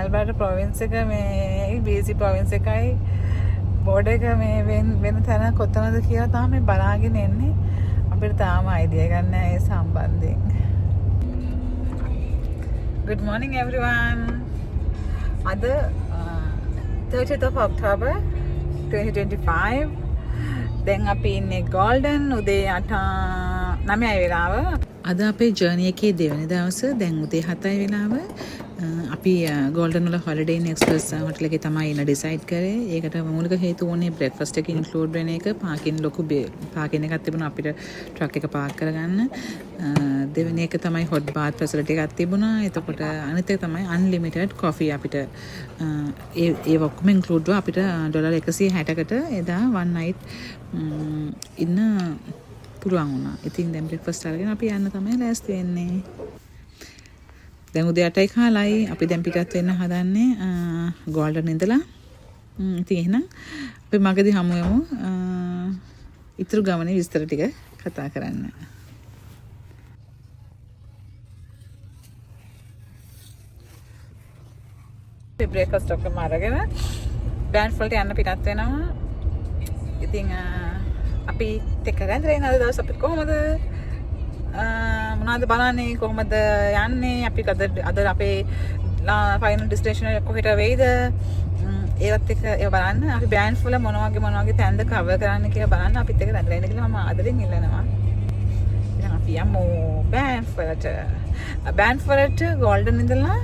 ඇල්බර්ටා province එක මේ BC province එකයි බෝඩර් එක මේ වෙන තැන කොතනද කියලා තාම මේ බලාගෙන එන්නේ. අපිට තාම අයිඩියා ගන්න නැහැ ඒ සම්බන්ධයෙන්. Good morning everyone. Ada 30th of October 2025. දැන් අපි ඉන්නේ ගෝල්ඩන් උදේ 9 වෙලාව. අද අපේ ජර්නි එකේ දෙවෙනි දවස. දැන් උදේ 7 වෙලාව. අපි ගෝල්ඩන් වල හොලිඩේ ඉන් එක්ස්ප්‍රස් හොටල් එකේ තමයි ඉන්න ඩිසයිඩ් කරේ. ඒකට මූලික හේතුව උනේ බ්‍රෙක්ෆාස්ට් එක ඉන්ක්ලූඩ් වෙන එක. පාකින් ලොකු පාකින් එකක් තිබුණා අපිට ට්‍රක් එක පාක් කරගන්න. දෙවෙනි එක තමයි හොට් බාත් ෆැසිලිටි එකක් තිබුණා. එතකොට අනිත් එක තමයි අන්ලිමිටඩ් කොෆි අපිට ඒ ඔක්කොම ඉන්ක්ලූඩ් ව අපිට ඩොලර් 160කට එදා one night ඉන්න පුළුවන් වුණා. ඉතින් දැන් බ්‍රෙක්ෆාස්ට් අරගෙන අපි යන්න තමයි ලෑස්ති වෙන්නේ. දැන් උදේ 8යි කාලයි අපි දැන් පිටත් වෙන්න හදන්නේ ගෝල්ඩන් ඉඳලා. ඉතින් එහෙනම් අපි මගදී හමු වෙමු. ඊතුරු ගමනේ විස්තර ටික කතා කරන්න. බ්‍රේක්ෆාස්ට් ඔක්කොම අරගෙන බෑන්ඩ් වලට යන්න පිටත් වෙනවා. ඉතින් අපි ටික රැඳගෙන අද දවස් අපිට කොහොමද මොනවද බලන්නේ කොහොමද යන්නේ අපි අද අපේ ෆයිනල් ඩෙස්ටිනේෂන් එක කොහෙට වෙයිද ඒවත් එක ඒව බලන්න අපි බෑන්ඩ් වල මොන වගේ තැන්ද කවර් කරන්න කියලා බලන්න අපිත් එක රැඳගෙන ඉන්න කියලා මම ආදරෙන් ඉල්ලනවා. ඉතින් අපි යමු බෑන්ඩ් වලට ගෝල්ඩන් ඉඳලා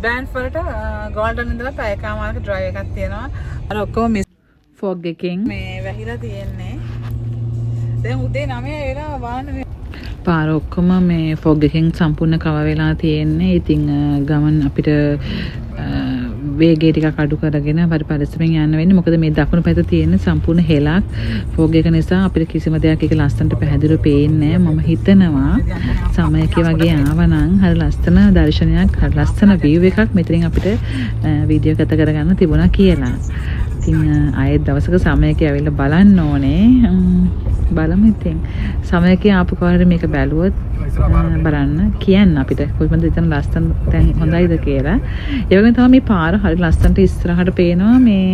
බෑන්ඩ් වලට ගෝල්ඩන් ඉඳලා පැයකමාරක ඩ්‍රයිව් එකක් තියෙනවා. අර ඔක්කොම ෆොග් එකෙන් මේ වැහිලා තියෙන්නේ. දැන් උදේ 9 වෙලා වාහන පාර ඔක්කොම මේ ෆොග් එකෙන් සම්පූර්ණ කවර් වෙලා තියෙන්නේ. ඉතින් ගමන් අපිට වේගය ටිකක් අඩු කරගෙන පරිස්සමෙන් යන්න වෙන්නේ. මොකද මේ දකුණු පැත්තේ තියෙන සම්පූර්ණ හෙලක් ෆොග් එක නිසා අපිට කිසිම දෙයක් එක ලස්සනට පැහැදිලිව පේන්නේ නැහැ. මම හිතනවා සමයකේ වගේ ආවනම් හරි ලස්සන දර්ශනයක්, හරි ලස්සන view එකක් මෙතනින් අපිට වීඩියෝ ගත කරගන්න තිබුණා කියලා. ඉතින් ආයෙත් දවසක සමයකේ ඇවිල්ලා බලන්න ඕනේ. බලමු ඉතින්. සමයකේ ආපු කවරේ මේක බැලුවොත් බලන්න කියන්න අපිට කොහොමද එතන ලස්සන තැන් හොඳයිද කියලා. ඒ වගේම තමයි මේ පාර හරි ලස්සනට ඉස්සරහට පේනවා මේ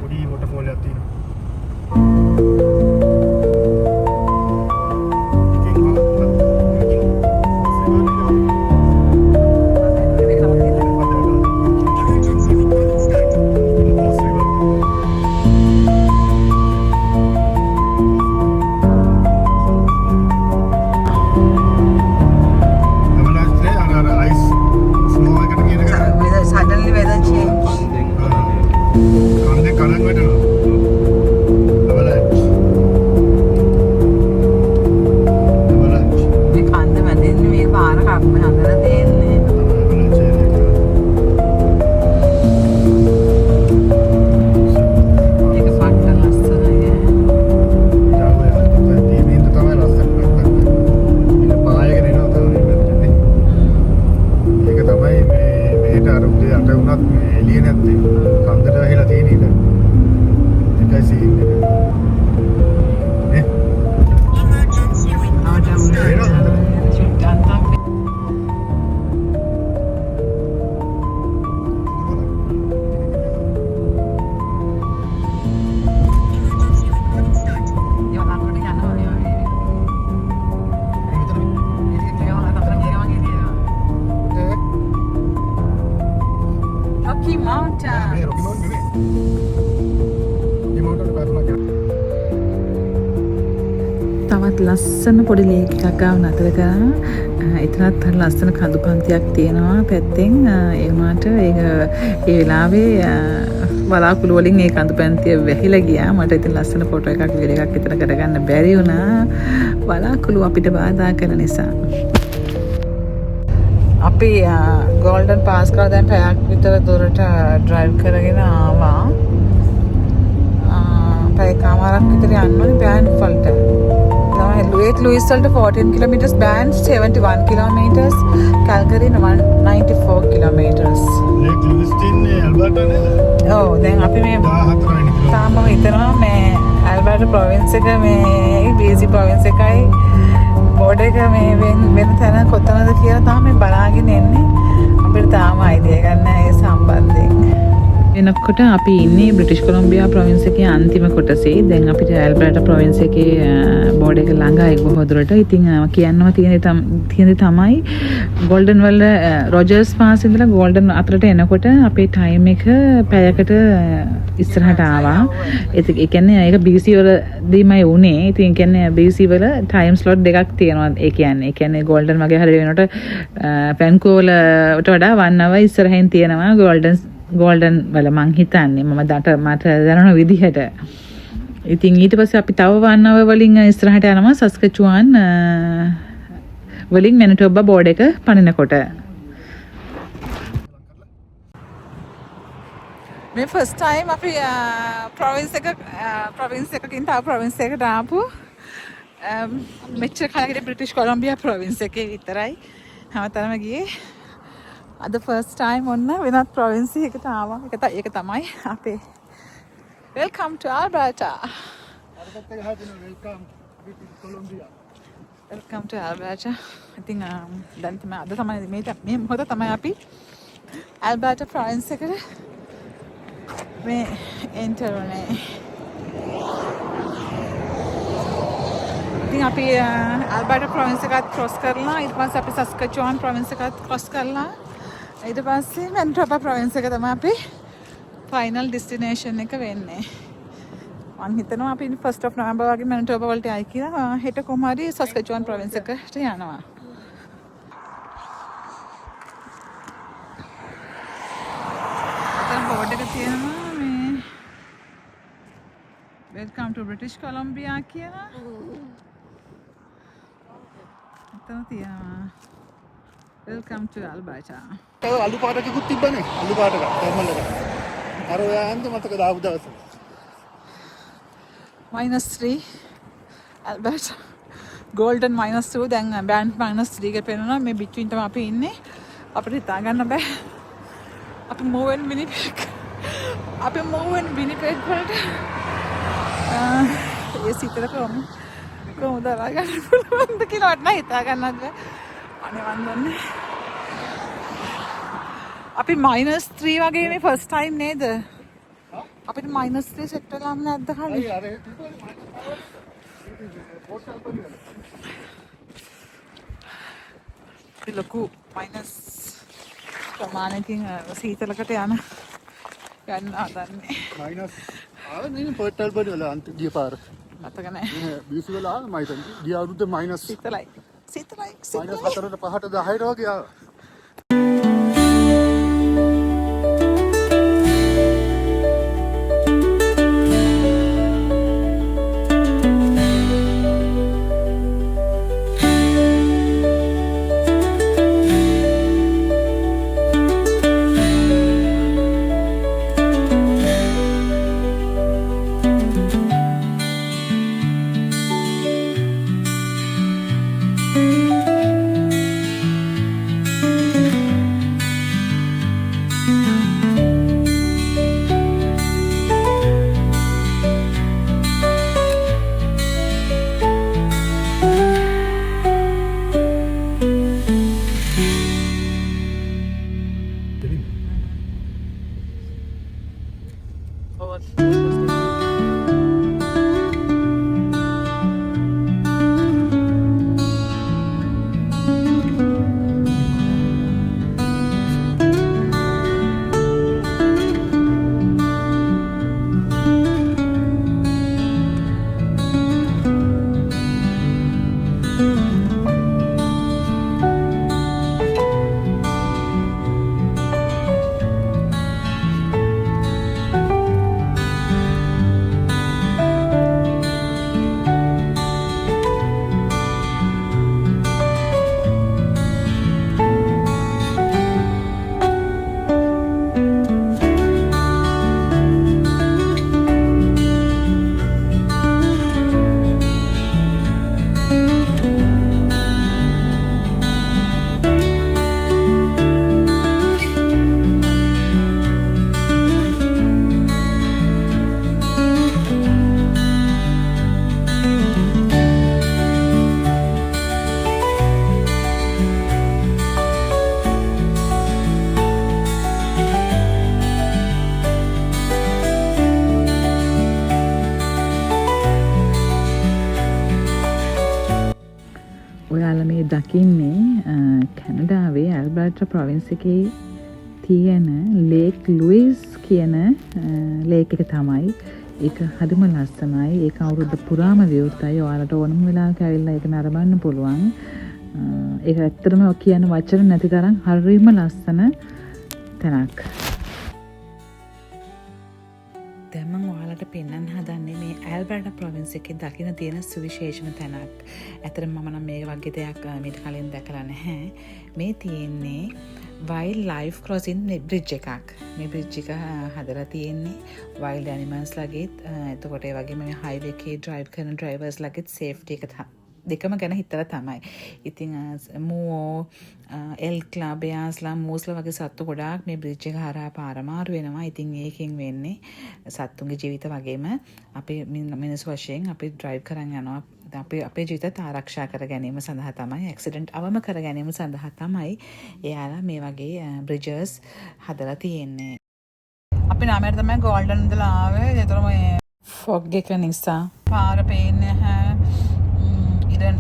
පොඩි වොටර්ෆෝල් එකක් තියෙනවා. තවත් ලස්සන පොඩි ලේක් එකක් ගාව නතර කරා. එතනත් හරි ලස්සන කඳු පන්තියක් තියෙනවා පැත්තෙන්. ඒ වුණාට ඒක ඒ වෙලාවේ බලාකුළු වලින් ඒ කඳු පන්තිය වැහිලා ගියා. මට ඉතින් ලස්සන ෆොටෝ එකක් වීඩියෝ එකක් එතන කරගන්න බැරි වුණා. බලාකුළු අපිට බාධා කරන නිසා. අපි ගෝල්ඩන් පාස් කරලා දැන් පැයක් විතර දුරට ඩ්‍රයිව් කරගෙන ආවා. පැයකමාරක් විතර යන්න ඕනේ බෑන්ඩ් වලට. Lake Louise වලට 14 kilometers, Banff 71 kilometers, Calgary 94 kilometers. Lake Louise තින්නේ ඇල්බර්ටා නේද? ඔව් දැන් අපි මේ 14 වෙනි කිලෝමීටර් තාම හිතනවා මේ ඇල්බර්ටා ප්‍රොවින්ස් එක මේ BC ප්‍රොවින්ස් එකයි බෝඩ් එක මේ වෙන තැන කොතනද කියලා තාම මේ බලාගෙන එන්නේ. අපිට තාම අයිඩියා එකක් නැහැ ඒ සම්බන්ධයෙන්. එනකොට අපි ඉන්නේ බ්‍රිටිෂ් කොලම්බියා ප්‍රොවින්ස් එකේ අන්තිම කොටසේ. දැන් අපිට ඇල්බර්ටා ප්‍රොවින්ස් එකේ බෝඩ් එක ළඟයි බොහෝ දුරට. ඉතින් කියන්නවා තියෙන්නේ තමයි ගෝල්ඩන් වල රොජර්ස් පාස් ඉඳලා ගෝල්ඩන් අතරට එනකොට අපේ ටයිම් එක පැයකට ඉස්සරහට ආවා. ඒ කියන්නේ ඒක BC වලදීමයි උනේ. ඉතින් ඒ කියන්නේ BC වල ටයිම් ස්ලොට් දෙකක් තියෙනවා. ඒ කියන්නේ ගෝල්ඩන් වගේ හරිය වෙනකොට වැන්කූවර් වලට වඩා 1 hour ඉස්සරහින් තියෙනවා ගෝල්ඩන් වල මං හිතන්නේ මට දැනුණ විදිහට. ඉතින් ඊට පස්සේ අපි තව 1 hour වලින් ඉස්සරහට යනවා සස්කචුවන් වලින් මැනිටෝබා බෝඩ් එක පනිනකොට. මේ ෆස්ට් ටයිම් අපි ප්‍රොවින්ස් එකකින් තව ප්‍රොවින්ස් එකකට ආපු මෙච්චර කාලෙකට බ්‍රිටිෂ් කොලම්බියා ප්‍රොවින්ස් එකේ විතරයි හැමතැනම ගියේ. අද ෆස්ට් ටයිම් ඔන්න වෙනත් ප්‍රොවින්ස් එකකට ආවා. ඒක තමයි අපේ වෙල්කම් ටු ඇල්බර්ටා. වෙල්කම් ටු ඇල්බර්ටා. ඉතින් දැන් තමයි අද තමයි මේ මොහොත තමයි අපි ඇල්බර්ටා ප්‍රොවින්ස් එකට මේ එන්ටර් වුණේ. ඉතින් අපි ඇල්බර්ටා ප්‍රොවින්ස් එකත් ක්‍රොස් කරලා ඊට පස්සේ අපි සස්කචුවන් ප්‍රොවින්ස් එකත් ක්‍රොස් කරලා ඊට පස්සේ මැනිටෝබා ප්‍රොවින්ස් එක තමයි අපි ෆයිනල් ඩෙස්ටිනේෂන් එක වෙන්නේ. මම හිතනවා අපි 1st of November වගේ මැනිටෝබා වලට යයි කියලා. හෙට කොහොම හරි සස්කචුවන් ප්‍රොවින්ස් එකට යනවා. අතන බෝඩ් එක තියෙනවා මේ වෙල්කම් ටු බ්‍රිටිෂ් කොලම්බියා කියලා. අතන තියෙනවා වෙල්කම් ටු ඇල්බර්ටා. අලු පාටකුත් තිබ්බනේ. අලු පාටක තර්මල් එක. අර ඔයා හන්ද මතක දාපු දවස්. -3 ඇල්බර්ටා. ගෝල්ඩන් -2 දැන් බෑන්ඩ් -3 එක පේනවා. මේ බිට්වින් තමයි අපි ඉන්නේ. අපිට හිතා ගන්න බෑ. අපි මෝවෙන් විනිපෙග්. අපි මෝවෙන් විනිපෙග් වලට ඒ සිතර කොහොමද අරගන්න පුළුවන්ද කියලා වටනා හිතා ගන්නත් බෑ. අනේ මන් දන්නේ. අපි -3 වගේ මේ ෆස්ට් ටයිම් නේද? අපිට -3 සෙට් වෙලාම නැද්ද කලින්? ලොකු මයිනස් ප්‍රමාණයකින් සීතලකට යන්න හදන්නේ. මයිනස් ආව නේ පර්ට් ඇල්බර්ට් වල අන්ත ගිය පාර. අතක නැහැ. BC වල ආව මම හිතන්නේ. ගිය අවුරුද්ද මයිනස් සීතලයි. -4ට 5ට 10ට වගේ ආවා. ඔයාලා මේ දකින්නේ කැනඩාවේ ඇල්බර්ටා ප්‍රොවින්ස් එකේ තියෙන ලේක් ලුයිස් කියන ලේක් එක තමයි. ඒක හරිම ලස්සනයි. ඒක අවුරුද්ද පුරාම විවෘතයි. ඔයාලට ඕනම වෙලාවක ඇවිල්ලා ඒක නරඹන්න පුළුවන්. ඒක ඇත්තටම කියන වචන නැති තරම් හරිම ලස්සන තැනක්. දැන් මම ඔයාලට පෙන්වන්න හදන්නේ මේ ඇල්බර්ටා ප්‍රොවින්ස් එකේ දකින්න තියෙන සුවිශේෂම තැනක්. ඇත්තටම මම නම් මේ වගේ දෙයක් මීට කලින් දැකලා නැහැ. මේ තියෙන්නේ වයිල්ඩ් ලයිෆ් ක්‍රොසින් බ්‍රිජ් එකක්. මේ බ්‍රිජ් එක හදලා තියෙන්නේ වයිල්ඩ් ඇනිමල්ස් ලගෙත් එතකොට ඒ වගේම මේ හයිවේ එකේ ඩ්‍රයිව් කරන ඩ්‍රයිවර්ස් ලගෙත් සේෆ්ටි එක දෙකම ගැන හිතලා තමයි. ඉතින් මූවෝ එල්ක්ලා බෙයාස්ලා මූස්ලා වගේ සත්තු ගොඩාක් මේ බ්‍රිජ් එක හරහා පාර මාරු වෙනවා. ඉතින් ඒකෙන් වෙන්නේ සත්තුන්ගේ ජීවිත වගේම අපේ මිනිස් වශයෙන් අපි ඩ්‍රයිව් කරන් යනවා. අපේ ජීවිතත් ආරක්ෂා කර ගැනීම සඳහා තමයි, ඇක්සිඩන්ට් අවම කර ගැනීම සඳහා තමයි එයාලා මේ වගේ බ්‍රිජස් හදලා තියෙන්නේ. අපි නාමයට තමයි ගෝල්ඩන් ඉඳලා ආවේ. ඒතරම ෆොග් එක නිසා පාර පේන්නේ නැහැ. ඉතින්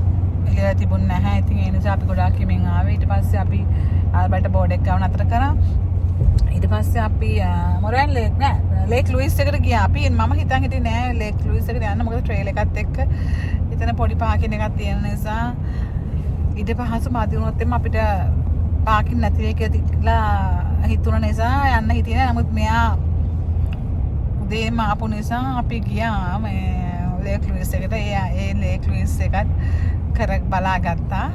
එළිය තිබුණ නැහැ. ඉතින් ඒ නිසා අපි ගොඩාක් හිමින් ආවේ. ඊට පස්සේ අපි ආල්බර්ටා බෝඩ් එක ගාව නතර කරා. ඊට පස්සේ අපි මොරෑන් ලේක් නෑ ලේක් ලුයිස් එකට ගියා. අපි මම හිතන් හිටියේ නෑ ලේක් ලුයිස් එකට යන්න. මොකද ට්‍රේල් එකත් එක්ක එතන පොඩි පාකින් එකක් තියෙන නිසා ඊට පහසු මදි වුණොත් එම්ම අපිට පාකින් නැති වෙයි කියලා හිතුණ නිසා යන්න හිටියේ නෑ. නමුත් මෙයා උදේම ආපු නිසා අපි ගියා මේ ලේක් ලුයිස් එකට. ඒ ලේක් ලුයිස් එකත් කර බලාගත්තා.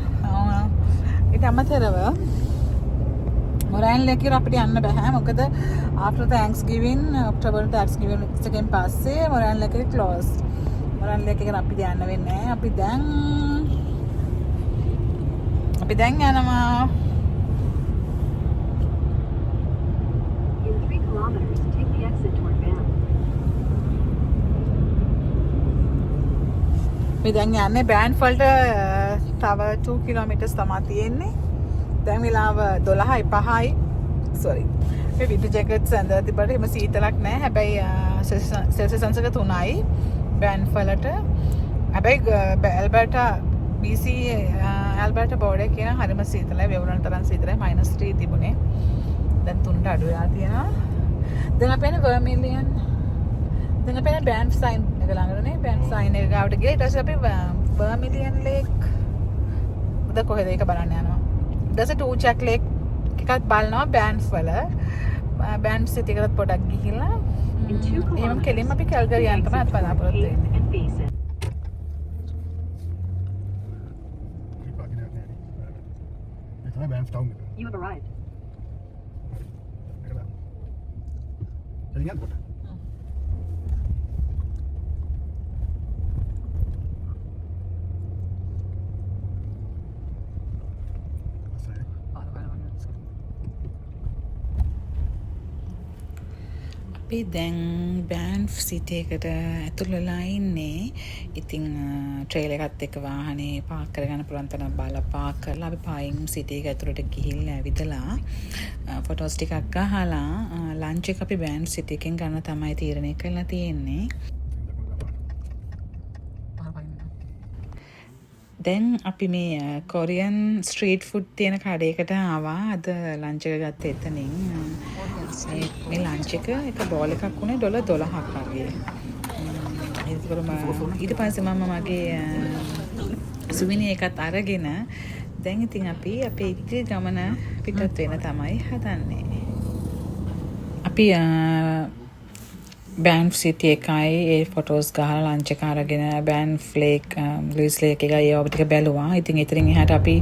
ඊට අමතරව මොරෑන් ලේක් අපිට යන්න බෑ. මොකද after Thanksgiving ඔක්තෝබර් Thanksgiving එකෙන් පස්සේ මොරෑන් ලේක් එක close. මොරෑන් ලේක් එකට අපිට යන්න වෙන්නේ නැහැ. අපි දැන් යනවා. In 3 kilometers, take the exit toward Banff. අපි දැන් යන්නේ බෑන්ෆ් වලට තව 2 කිලෝමීටර්ස් තමයි තියෙන්නේ. දැන් වෙලාව 12:05යි. sorry. මේ වින්ටර් ජැකට්ස් ඇඳලා තිබ්බට එහෙම සීතලක් නැහැ. හැබැයි සෙල්සියස් අංශක 3යි බෑන්ෆ් වලට. හැබැයි ඇල්බර්ටා BC ඇල්බර්ටා බෝඩ් එකේ කියන හරිම සීතලයි. වෙවුලන තරම් සීතලයි. -3 තිබුණේ. දැන් 3ට අඩු වෙලා තියෙනවා. දැන් අපි යන්නේ වර්මිලියන්. දැන් අපි යන්නේ බෑන්ෆ් සයින් එක ළඟටනේ. බෑන්ෆ් සයින් එක ගාවට ගිහලා ඊට පස්සේ අපි වර්මිලියන් ලේක් උද කොහෙද ඒක බලන්න යනවා. ඊට පස්සේ ටූචැක් ලේක් එකත් බලනවා බෑන්ෆ් වල. බෑන්ෆ් සිටි එකකට පොඩක් ගිහිල්ලා එහෙනම් කෙලින්ම අපි කැල්ගරි යන්න තමයි අපි බලාපොරොත්තු වෙන්නේ. You have arrived. අපි දැන් බෑන්ෆ් සිටි එකට ඇතුල් වෙලා ඉන්නේ. ඉතින් ට්‍රේල් එකත් එක්ක වාහනේ පාක් කරගන්න පුළුවන් තරම් බලලා පාක් කරලා අපි පායින් සිටි එක ඇතුළට ගිහිල්ලා ඇවිදලා ෆොටෝස් ටිකක් අහලා ලන්ච් එක අපි බෑන්ෆ් සිටි එකෙන් ගන්න තමයි තීරණය කරලා තියෙන්නේ. දැන් අපි මේ කොරියන් ස්ට්‍රීට් ෆුඩ් තියෙන කඩේකට ආවා. අද ලන්ච් එක ගත්තේ එතනින්. මේ ලන්ච් එක බෝල් එකක් උනේ $12ක් වගේ. ඊට පස්සේ මම මගේ සුවිනි එකත් අරගෙන දැන් ඉතින් අපි අපේ ඉදිරි ගමන පිටත් වෙන තමයි හදන්නේ. අපි බෑන්ෆ් සිටි එකයි ඒ ෆොටෝස් ගහලා ලන්ච් එක අරගෙන බෑන්ෆ් ලේක් ලුයිස් ලේක් එක ඒ ඔබ ටික බැලුවා. ඉතින් එතනින් එහාට අපි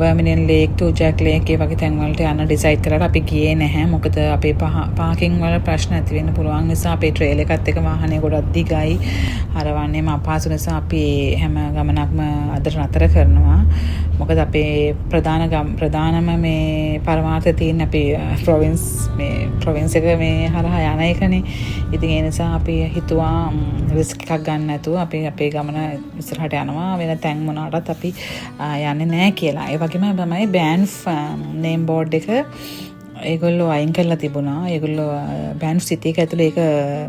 වර්මිලියන් ලේක් ටූජැක් ලේක් ඒ වගේ තැන් වලට යන්න ඩිසයිඩ් කරලා අපි ගියේ නැහැ. මොකද අපේ පාකින් වල ප්‍රශ්න ඇති වෙන්න පුළුවන් නිසා අපේ ට්‍රේල් එකත් එක වාහනේ ගොඩක් දිගයි. හරවන්නේම අපහසු නිසා අපි හැම ගමනක්ම අදට නතර කරනවා. මොකද අපේ ප්‍රධානම මේ පරමාර්ථය තියෙන අපේ ප්‍රොවින්ස් එක මේ හරහා යන එකනේ. ඉතින් ඒ නිසා අපි හිතුවා රිස්ක් එකක් ගන්න නැතුව අපි අපේ ගමන ඉස්සරහට යනවා. වෙන තැන් මොනකටත් අපි යන්නේ නැහැ කියලා. ඒ වගේම තමයි බෑන්ෆ් නේම් බෝඩ් එක ඒගොල්ලෝ අයින් කරලා තිබුණා. ඒගොල්ලෝ බෑන්ෆ් සිටි එක ඇතුලේ ඒක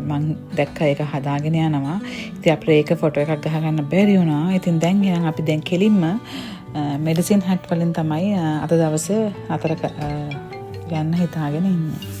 මම දැක්කා ඒක හදාගෙන යනවා. ඉතින් අපිට ඒක ෆොටෝ එකක් ගහ ගන්න බැරි වුණා. ඉතින් දැන් එහෙනම් අපි දැන් කෙලින්ම මෙඩිසින් හැට් වලින් තමයි අද දවසේ අතර යන්න හිතාගෙන ඉන්නේ.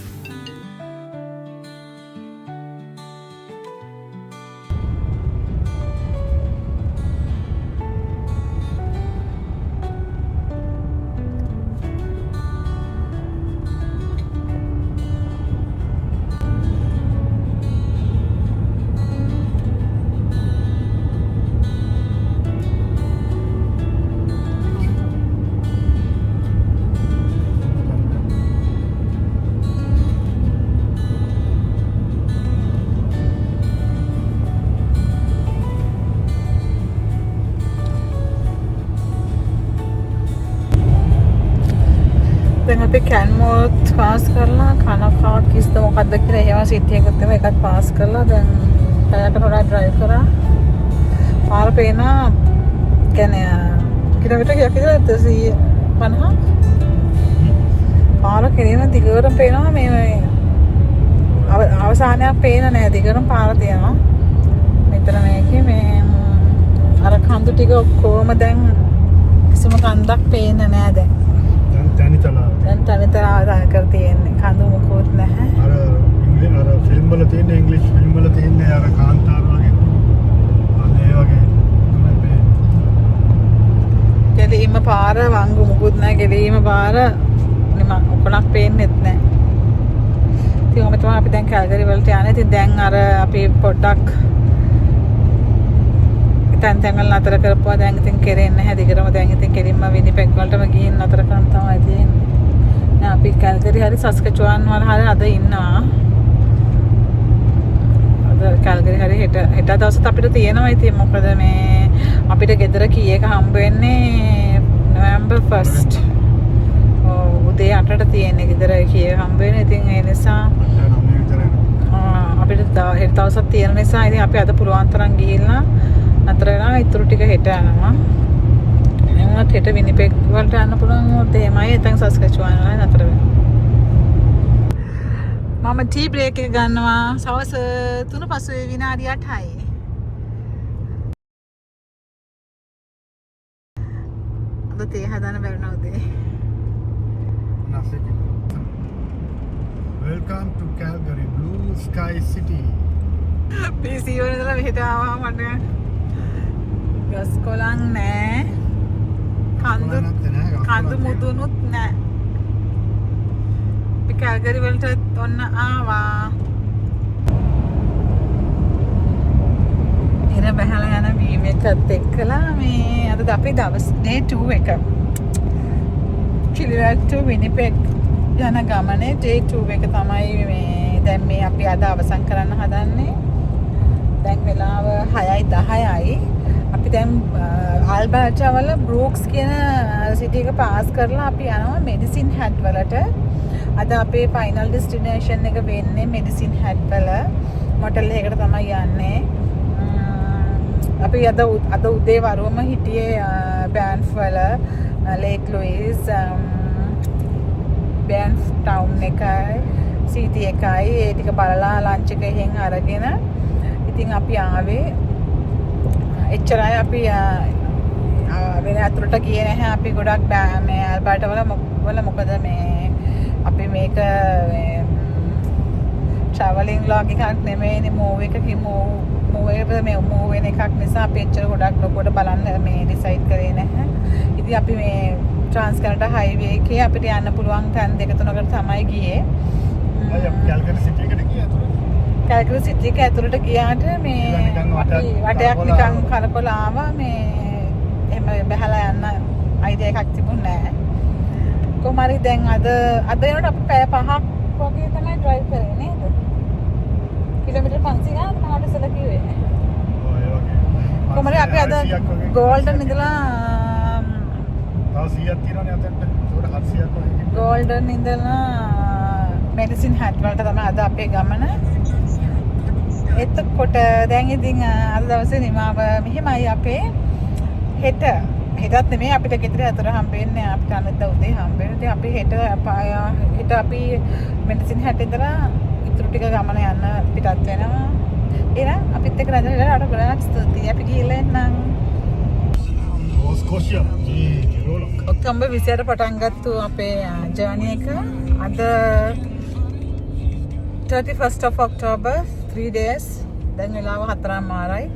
දැන් අපි කැන්මෝත් පාස් කරලා කනකා කිස්ද මොකක්ද කියලා ඒවා සිටියකට තමයි එකත් පාස් කරලා දැන් පැයකට වඩා ඩ්‍රයිව් කරා. පාර පේනා කියන්නේ කිලෝමීටර් කීයක් විතරද 150? පාර කෙරෙන දිගටම පේනවා මේ අවසානයක් පේන නෑ දිගටම පාර තියෙනවා. මෙතන මේකේ මේ අර කඳු ටික ඔක්කොම දැන් කිසිම කන්දක් පේන්නේ නෑ දැන්. දැන් තනිතලා කර තියෙන්නේ කඳු මොකොත් නැහැ. අර ෆිල්ම් වල තියෙන ඉංග්‍රීසි ෆිල්ම් වල තියෙන අර කාන්තාර වගේ අනේ වගේ තමයි පේන්නේ. ගෙලීම පාර වංගු මොකුත් නැහැ. ගෙලීම පාර නිම ඔකණක් පේන්නෙත් නැහැ. ඉතින් ඔබ තමයි අපි දැන් කැල්ගරි වලට යන්නේ. ඉතින් දැන් අර අපි පොඩ්ඩක් තැන් වල නතර කරපුවා. දැන් ඉතින් කෙරෙන්නේ නැහැ. දිගටම දැන් ඉතින් කෙලින්ම විනිපෙග් වලටම ගිහින් නතර කරන් තමයි තියෙන්නේ. දැන් අපි කැල්ගරි හරි සස්කචුවන් වල හරි අද ඉන්නවා. අද කැල්ගරි හරි හෙට දවසත් අපිට තියෙනවා. ඉතින් මොකද මේ අපිට ගෙදර කීයක හම්බ වෙන්නේ නොවැම්බර් 1st. උදේ 8ට තියෙන්නේ ගෙදර කීයක හම්බ වෙන්නේ. ඉතින් ඒ නිසා අපිට හෙට දවසක් තියෙන නිසා ඉතින් අපි අද පුළුවන් තරම් ගිහිල්ලා නතර වෙනවා. ඉතුරු ටික හෙට යනවා. එමුණත් හෙට විනිපෙග් වලට යන්න පුළුවන් වුණොත් එහෙමයි. එතෙන් සස්කචුවන් වල නතර වෙනවා. මම ටී බ්‍රේක් එක ගන්නවා. සවස් 3 පසුවේ විනාඩි 8යි. අද තේ හදන්න බැරිනා උදේ. Welcome to Calgary, Blue Sky City. PC වල ඉඳලා මෙහෙට ආවා මට. ගස් කොළන් නෑ. කඳු මුදුනුත් නෑ. අපි කැල්ගරි වලට ඔන්න ආවා. ඉර බහලා යන බීම් එකත් එක්කලා මේ අද අපි දවස් day 2 එක. කිලිවැට් to Winnipeg යන ගමනේ day 2 එක තමයි මේ දැන් මේ අපි අද අවසන් කරන්න හදන්නේ. දැන් වෙලාව 6:10යි. අපි දැන් ආල්බර්ටා වල බ්‍රූක්ස් කියන සිටි එක පාස් කරලා අපි යනවා මෙඩිසින් හැට් වලට. අද අපේ ෆයිනල් ඩෙස්ටිනේෂන් එක වෙන්නේ මෙඩිසින් හැට් වල. මොටල් එකකට තමයි යන්නේ. අපි අද උදේ වරුවම හිටියේ බෑන්ෆ් වල ලේක් ලුයිස් බෑන්ෆ් ටවුන් එකයි සිටි එකයි ඒ ටික බලලා ලන්ච් එක එහෙන් අරගෙන ඉතින් අපි ආවේ එච්චරයි. අපි වෙන අතුරට ගියේ නැහැ. අපි ගොඩක් මේ ඇල්බර්ටා වල මොකද මේ අපි මේක traveling vlog එකක් නෙමෙයිනේ මූව් එකකින් මූව් වෙන එකක් නිසා අපි එච්චර ගොඩක් ලොකුවට බලන්න මේ ඩිසයිඩ් කරේ නැහැ. ඉතින් අපි මේ ට්‍රාන්ස් කැනඩා හයිවේ එකේ අපිට යන්න පුළුවන් තැන් දෙක තුනකට තමයි ගියේ. අය කැල්ගරි සිටි එකට ගියා අතට. කැල්ගරි සිටි එක ඇතුළට ගියාට මේ වටයක් නිකන් කරකොලා ආවා. මේ එහෙම බහලා යන්න අයිඩියා එකක් තිබුණේ නැහැ. කොහොම හරි දැන් අද වෙනකොට අපි පැය 5ක් වගේ තමයි ඩ්‍රයිව් කරේ නේද? කිලෝමීටර් 500 ගානක් තමයි ඉස්සෙල්ලා කිව්වේ. ඔය වගේ. කොහොම හරි අපි අද ගෝල්ඩන් ඉඳලා තව 100ක් තියෙනවනේ අතට. ඒකට 700ක් වගේ. ගෝල්ඩන් ඉඳලා මෙඩිසින් හැට් වලට තමයි අද අපේ ගමන. එතකොට දැන් ඉතින් අද දවසේ නිමාව මෙහෙමයි අපේ. හෙටත් නෙමෙයි අපිට ගෙදර අතර හම්බෙන්නේ අපිට අනිද්දා උදේ හම්බෙන්නේ. ඉතින් අපි හෙට අපි මෙඩිසින් හැට් ඉඳලා ඉතුරු ටික ගමන යන්න පිටත් වෙනවා. එහෙනම් අපිත් එක්ක රැඳෙන්න අර ගොඩක් ස්තුතියි. අපි ගිහලා එන්නම්. ඔක්තෝබර් 28 පටන් ගත්තු අපේ ජර්නි එක අද 31st of October 3 days දැන් වෙලාව 4:00යි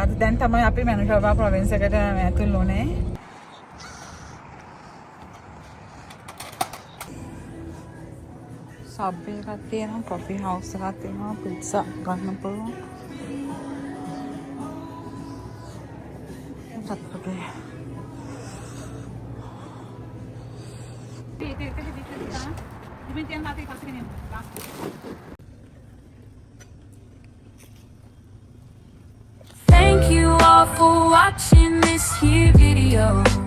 අද දැන් තමයි අපි මැනිටෝබා ප්‍රොවින්ස් එකට ඇතුල් වුණේ සබ් එකක් තියෙනවා කොෆි හවුස් එකක් තියෙනවා පිට්සා ගන්න පුළුවන් Thank you all for watching this here video.